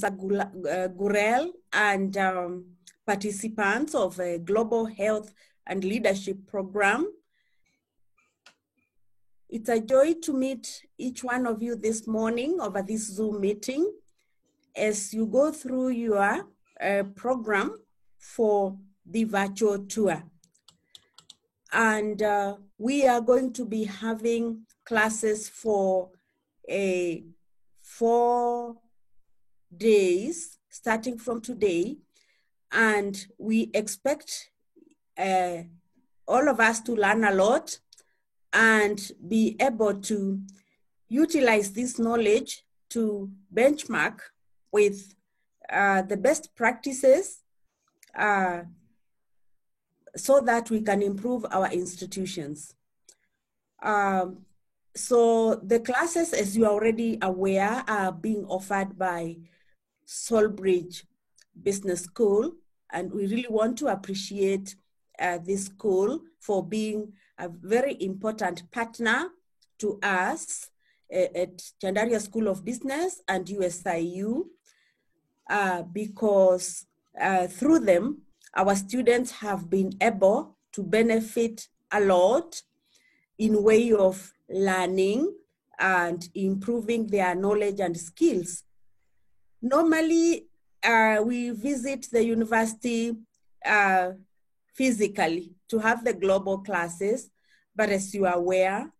Gurel and participants of a Global Health and Leadership Program. It's a joy to meet each one of you this morning over this Zoom meeting as you go through your program for the virtual tour. And we are going to be having classes for 4 days, starting from today. And we expect all of us to learn a lot and be able to utilize this knowledge to benchmark with the best practices so that we can improve our institutions. So the classes, as you are already aware, are being offered by Solbridge Business School, and we really want to appreciate this school for being a very important partner to us at Chandaria School of Business and USIU, because through them, our students have been able to benefit a lot in way of learning and improving their knowledge and skills. Normally, we visit the university physically to have the global classes, but as you are aware,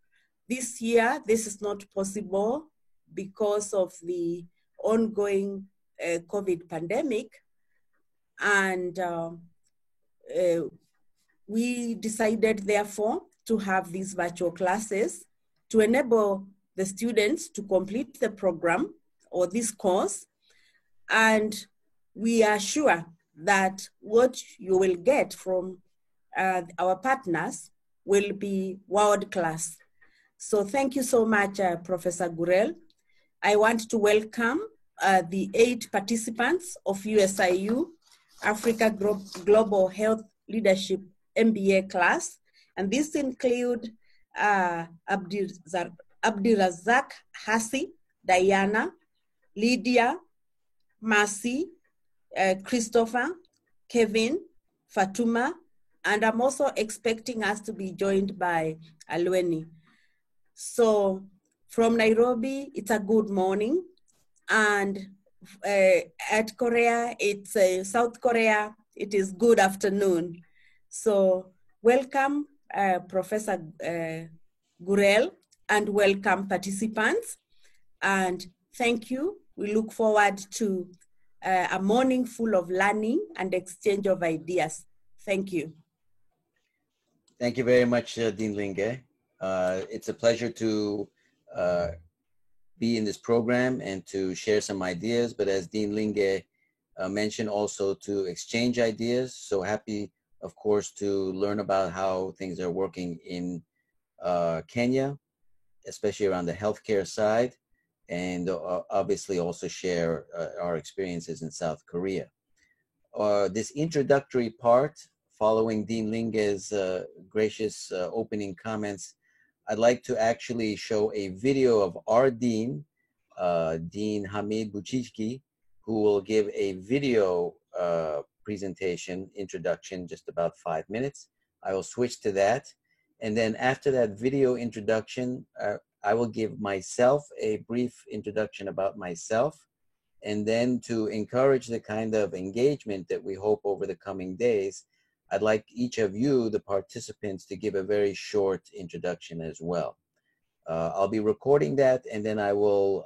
this year, this is not possible because of the ongoing COVID pandemic. And we decided, therefore, to have these virtual classes to enable the students to complete the program or this course. And we are sure that what you will get from our partners will be world class. So thank you so much, Professor Gurel. I want to welcome the 8 participants of USIU Africa Global Health Leadership MBA class. And this include Abdirazak Hassi, Diana, Lydia, Mercy, Christopher, Kevin, Fatuma, and I'm also expecting us to be joined by Alweni. So from Nairobi, it's a good morning. And at Korea, it's South Korea, it is good afternoon. So welcome, Professor Gurel, and welcome participants. And thank you. We look forward to a morning full of learning and exchange of ideas. Thank you. Thank you very much, Dean Linge. It's a pleasure to be in this program and to share some ideas, but as Dean Linge mentioned, also to exchange ideas. So happy, of course, to learn about how things are working in Kenya, especially around the healthcare side, and obviously also share our experiences in South Korea. This introductory part, following Dean Linge's gracious opening comments, I'd like to actually show a video of our Dean, Dean Hamid Buchijki, who will give a video presentation, introduction, just about 5 minutes. I will switch to that. And then after that video introduction, I will give myself a brief introduction about myself. And then to encourage the kind of engagement that we hope over the coming days, I'd like each of you, the participants, to give a very short introduction as well. I'll be recording that, and then I will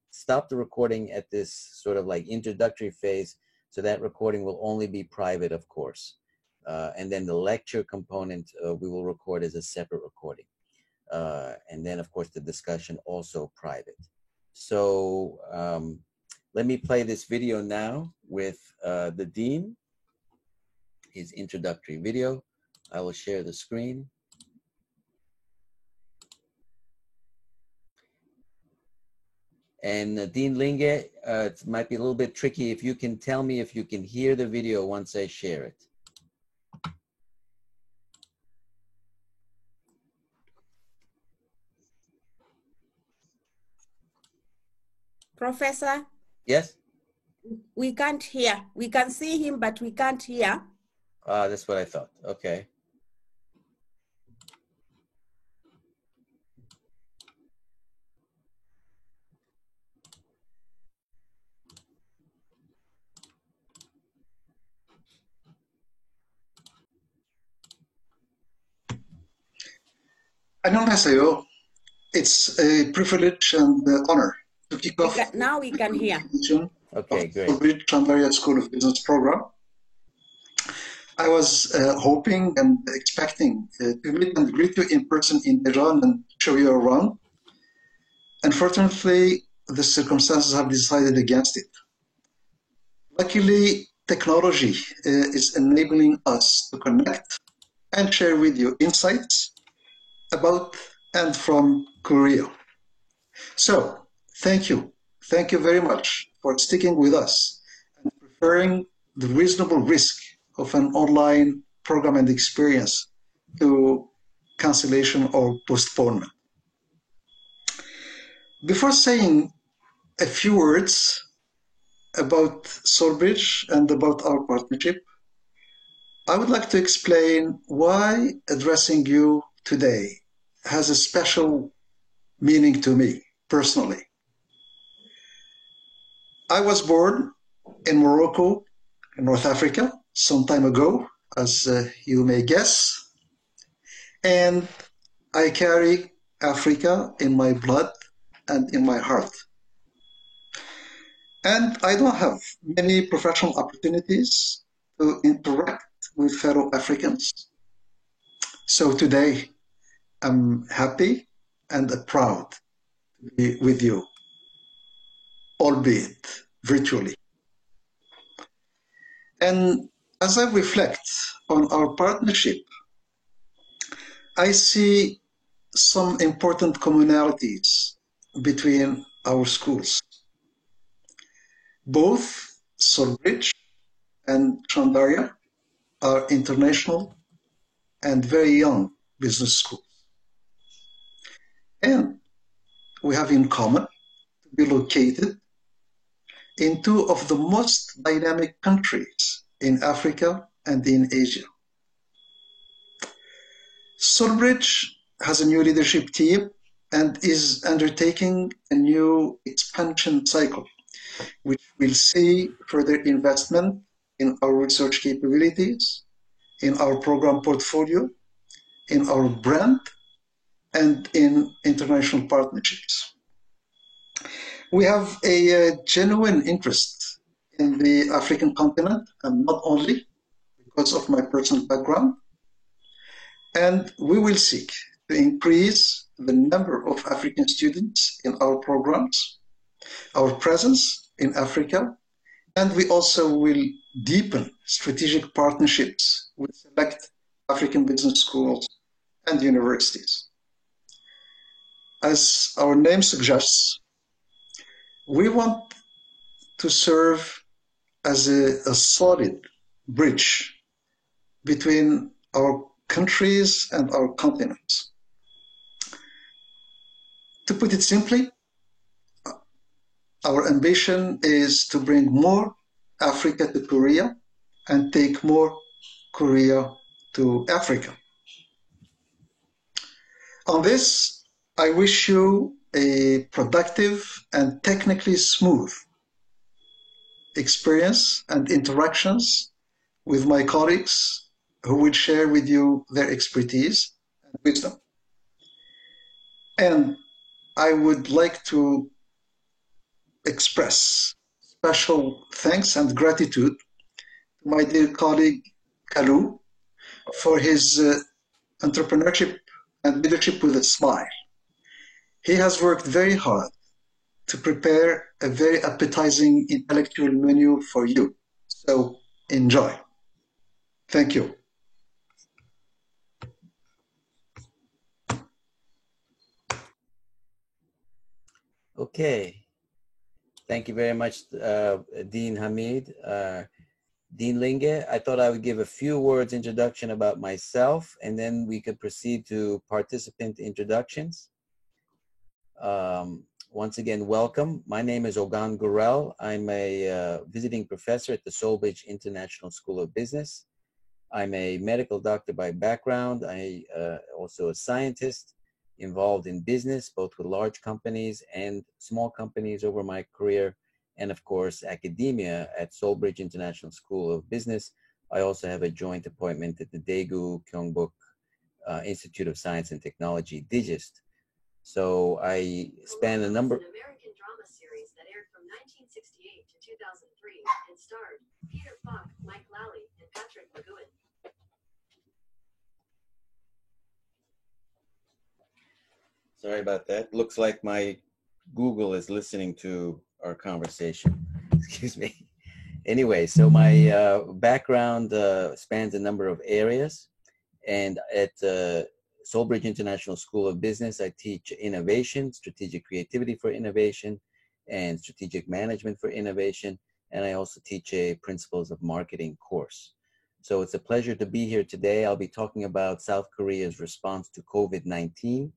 stop the recording at this sort of like introductory phase, so that recording will only be private, of course. And then the lecture component we will record as a separate recording. And then, of course, the discussion also private. So let me play this video now with the Dean, his introductory video. I will share the screen. And Dean Linge, it might be a little bit tricky if you can tell me if you can hear the video once I share it. Professor? Yes? We can't hear. We can see him, but we can't hear. That's what I thought. Okay. 안녕하세요. It's a privilege and honor to kick off. Now we can hear. Okay, great. Solbridge Chandaria School of Business program. I was hoping and expecting to meet and greet you in person in Iran and show you around. Unfortunately, the circumstances have decided against it. Luckily, technology is enabling us to connect and share with you insights about and from Korea. So, thank you. Thank you very much for sticking with us and preferring the reasonable risk of an online program and experience to cancellation or postponement. Before saying a few words about Solbridge and about our partnership, I would like to explain why addressing you today has a special meaning to me personally. I was born in Morocco, in North Africa, some time ago, as you may guess, and I carry Africa in my blood and in my heart. And I don't have many professional opportunities to interact with fellow Africans. So today, I'm happy and proud to be with you, albeit virtually. And as I reflect on our partnership, I see some important commonalities between our schools. Both Solbridge and Chandaria are international and very young business schools. And we have in common to be located in two of the most dynamic countries in Africa and in Asia. Solbridge has a new leadership team and is undertaking a new expansion cycle, which will see further investment in our research capabilities, in our program portfolio, in our brand, and in international partnerships. We have a genuine interest in the African continent, and not only because of my personal background, and we will seek to increase the number of African students in our programs, our presence in Africa, and we also will deepen strategic partnerships with select African business schools and universities. As our name suggests, we want to serve as a solid bridge between our countries and our continents. To put it simply, our ambition is to bring more Africa to Korea and take more Korea to Africa. On this, I wish you a productive and technically smooth experience and interactions with my colleagues who will share with you their expertise and wisdom. And I would like to express special thanks and gratitude to my dear colleague Kalu for his entrepreneurship and leadership with a smile. He has worked very hard to prepare a very appetizing intellectual menu for you. So enjoy. Thank you. Okay. Thank you very much, Dean Hamid. Dean Linge, I thought I would give a few words introduction about myself, and then we could proceed to participant introductions. once again, welcome. My name is Ogan Gurel. I'm a visiting professor at the Soulbridge International School of Business. I'm a medical doctor by background. I also a scientist involved in business, both with large companies and small companies over my career, and of course, academia at Soulbridge International School of Business. I also have a joint appointment at the Daegu Kyungbok Institute of Science and Technology, DIGIST. So I span a number. An American drama series that aired from 1968 to 2003 and starred Peter Falk, Mike Lally, and Patrick McGowan. Sorry about that. Looks like my Google is listening to our conversation. Excuse me. Anyway, so my background spans a number of areas. And at Soulbridge International School of Business, I teach innovation, strategic creativity for innovation, and strategic management for innovation. And I also teach a principles of marketing course. So it's a pleasure to be here today. I'll be talking about South Korea's response to COVID-19,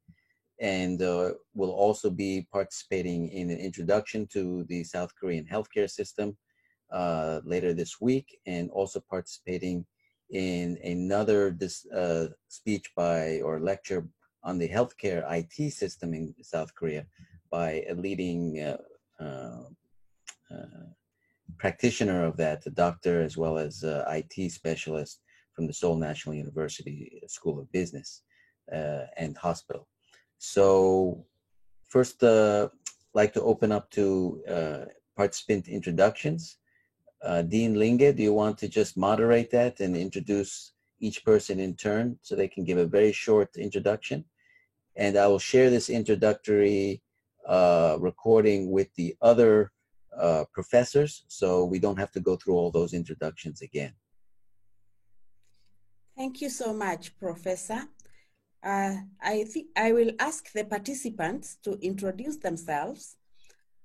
and will also be participating in an introduction to the South Korean healthcare system later this week, and also participating in another speech by or lecture on the healthcare IT system in South Korea by a leading practitioner of that, a doctor as well as IT specialist from the Seoul National University School of Business and Hospital. So first, like to open up to participant introductions. Dean Linge, do you want to just moderate that and introduce each person in turn so they can give a very short introduction? And I will share this introductory recording with the other professors, so we don't have to go through all those introductions again. Thank you so much, Professor. I think I will ask the participants to introduce themselves,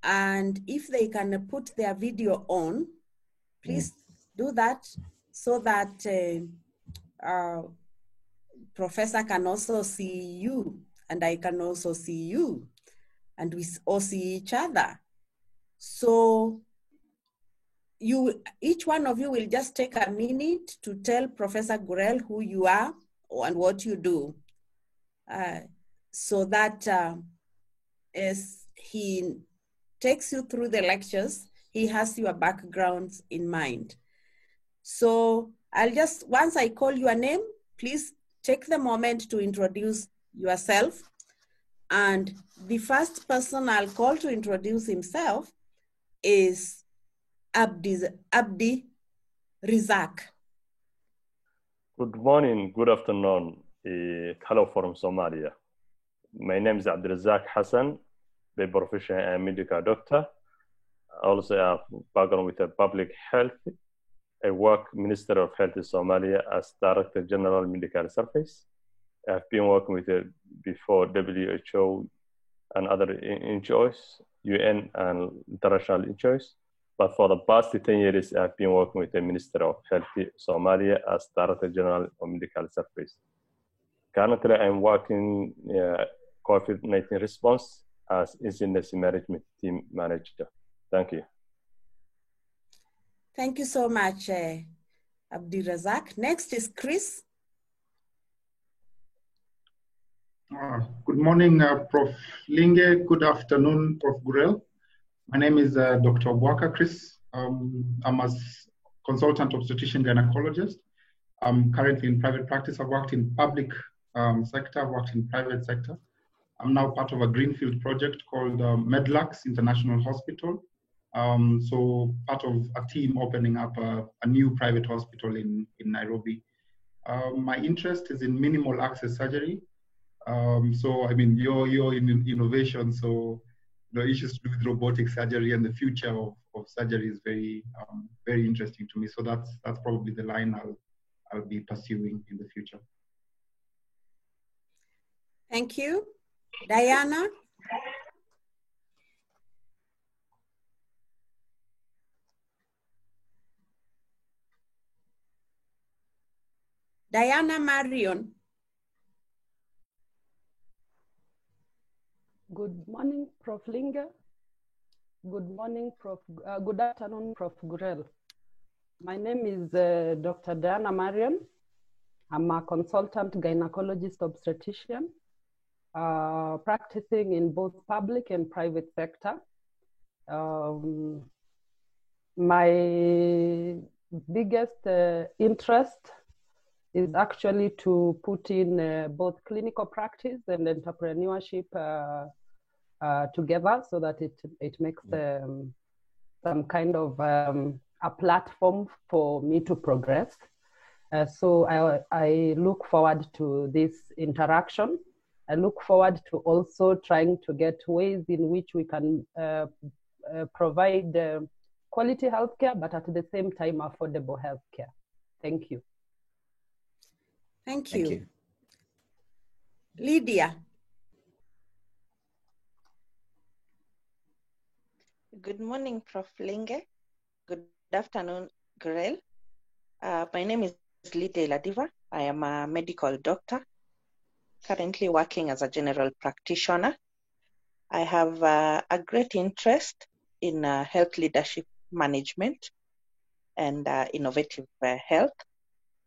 and if they can put their video on, please do that so that Professor can also see you, and I can also see you, and we all see each other. So each one of you will just take a minute to tell Professor Gurel who you are and what you do, so that as he takes you through the lectures, he has your backgrounds in mind. So I'll just, once I call your name, please take the moment to introduce yourself. And the first person I'll call to introduce himself is Abdi Rizak. Good morning, good afternoon. Hello from Somalia. My name is Abdi Rizak Hassan, by profession I'm a medical doctor. Also I have background with public health. I work Minister of Health in Somalia as Director General Medical Service. I've been working with before WHO and other NGOs, UN and international NGOs. But for the past 10 years, I've been working with the Minister of Health in Somalia as Director General of Medical Service. Currently, I'm working COVID-19 response as incident management team manager. Thank you. Thank you so much, Abdi Razak. Next is Chris. Good morning, Prof. Linge. Good afternoon, Prof. Gurel. My name is Dr. Obwaka Chris. I'm a consultant obstetrician gynecologist. I'm currently in private practice. I've worked in public sector, I've worked in private sector. I'm now part of a greenfield project called Medlux International Hospital. So part of a team opening up a new private hospital in Nairobi. My interest is in minimal access surgery. So I mean, you're in innovation, so the issues to do with robotic surgery and the future of surgery is very very interesting to me. So that's probably the line I'll be pursuing in the future. Thank you. Diana? Diana Marion. Good morning, Prof. Linge. Good morning, good afternoon, Prof. Gurel. My name is Dr. Diana Marion. I'm a consultant gynecologist obstetrician, practicing in both public and private sector. My biggest interest is actually to put in both clinical practice and entrepreneurship together, so that it makes some kind of a platform for me to progress. So I look forward to this interaction. I look forward to also trying to get ways in which we can provide quality healthcare, but at the same time affordable healthcare. Thank you. Thank you. Lydia. Good morning, Prof. Linge. Good afternoon, Gurel. My name is Lydia Ladiva. I am a medical doctor, currently working as a general practitioner. I have a great interest in health leadership management and innovative health,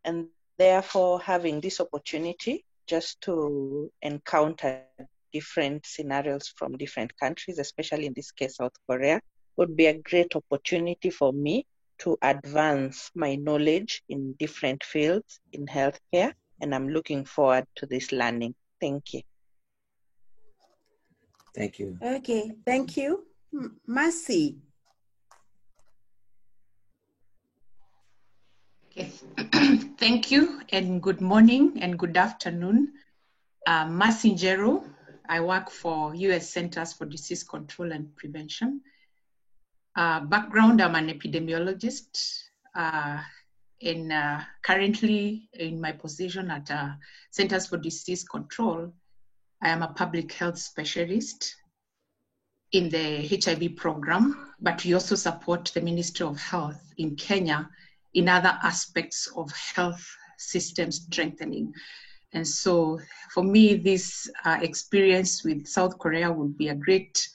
and therefore having this opportunity just to encounter different scenarios from different countries, especially in this case, South Korea, would be a great opportunity for me to advance my knowledge in different fields in healthcare, and I'm looking forward to this learning. Thank you. Thank you. Okay, thank you. Mercy. Okay. Thank you, and good morning and good afternoon. Mercy Njero. I work for U.S. Centers for Disease Control and Prevention. Background, I'm an epidemiologist, and currently in my position at Centers for Disease Control, I am a public health specialist in the HIV program, but we also support the Ministry of Health in Kenya in other aspects of health system strengthening. And so for me, this experience with South Korea would be a great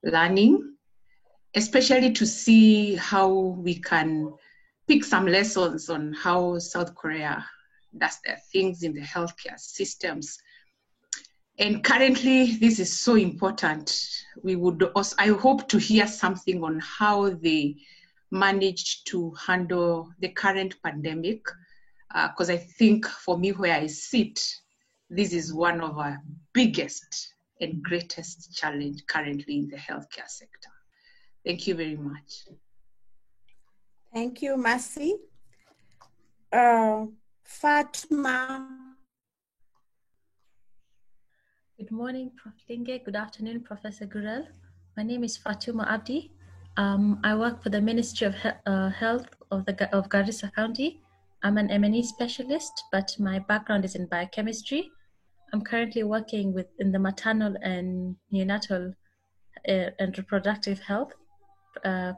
learning, especially to see how we can pick some lessons on how South Korea does their things in the healthcare systems. And currently, this is so important. We would also, I hope to hear something on how they managed to handle the current pandemic, because I think for me, where I sit, this is one of our biggest and greatest challenge currently in the healthcare sector. Thank you very much. Thank you, Mercy. Fatma. Good morning, Prof. Linge. Good afternoon, Professor Gurel. My name is Fatuma Abdi. I work for the Ministry of Health of Garissa County. I'm an M&E specialist, but my background is in biochemistry. I'm currently working in the maternal and neonatal and reproductive health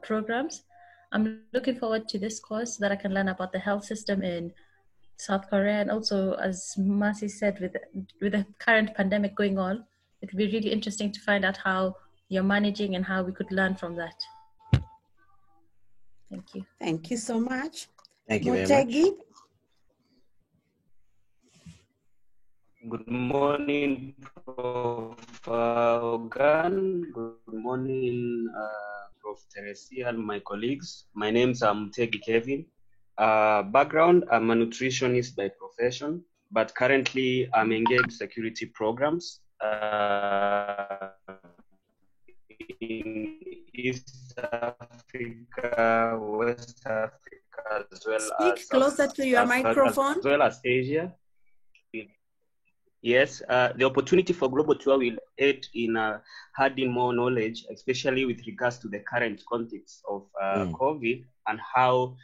programs. I'm looking forward to this course so that I can learn about the health system in South Korea, and also, as Mercy said, with the current pandemic going on, it would be really interesting to find out how you're managing and how we could learn from that. Thank you. Thank you so much. Thank you very much. Good morning, Prof. Ogan. Good morning, Prof. Teresia and my colleagues. My name is Mutegi Kevin. Background, I'm a nutritionist by profession, but currently I'm engaged in security programs in East Africa, West Africa, as well Speak as closer to your microphone. as well as Asia. Yes, the opportunity for Global Tour will aid in adding more knowledge, especially with regards to the current context of COVID and how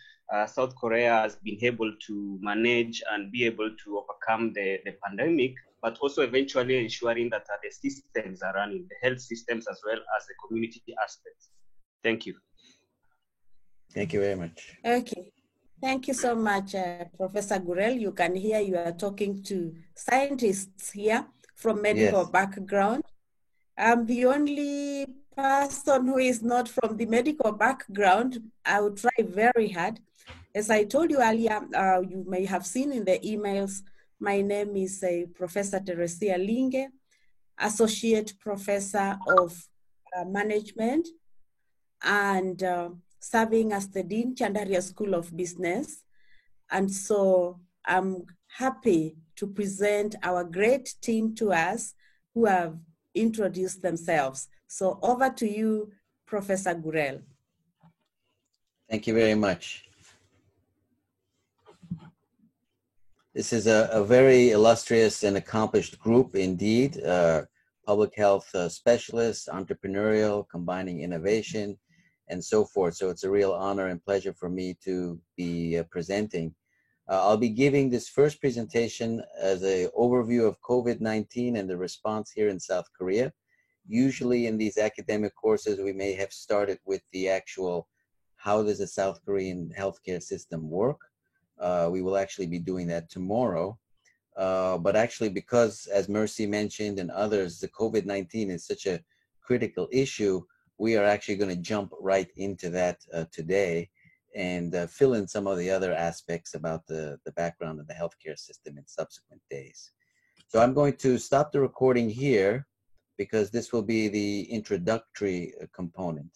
South Korea has been able to manage and be able to overcome the pandemic, but also eventually ensuring that the systems are running, the health systems as well as the community aspects. Thank you. Thank you very much. Okay. Thank you so much, Professor Gurel. You can hear you are talking to scientists here from medical background. I'm the only person who is not from the medical background. I will try very hard. As I told you earlier, you may have seen in the emails, my name is Professor Teresia Linge, Associate Professor of Management, and serving as the Dean, Chandaria School of Business. And so I'm happy to present our great team to us who have introduced themselves. So over to you, Professor Gurel. Thank you very much. This is a very illustrious and accomplished group indeed. Public health specialists, entrepreneurial, combining innovation, and so forth. So it's a real honor and pleasure for me to be presenting. I'll be giving this first presentation as an overview of COVID-19 and the response here in South Korea. Usually in these academic courses, we may have started with the actual, how does the South Korean healthcare system work? We will actually be doing that tomorrow. But actually, because as Mercy mentioned and others, the COVID-19 is such a critical issue, we are actually going to jump right into that today and fill in some of the other aspects about the background of the healthcare system in subsequent days. So I'm going to stop the recording here because this will be the introductory component.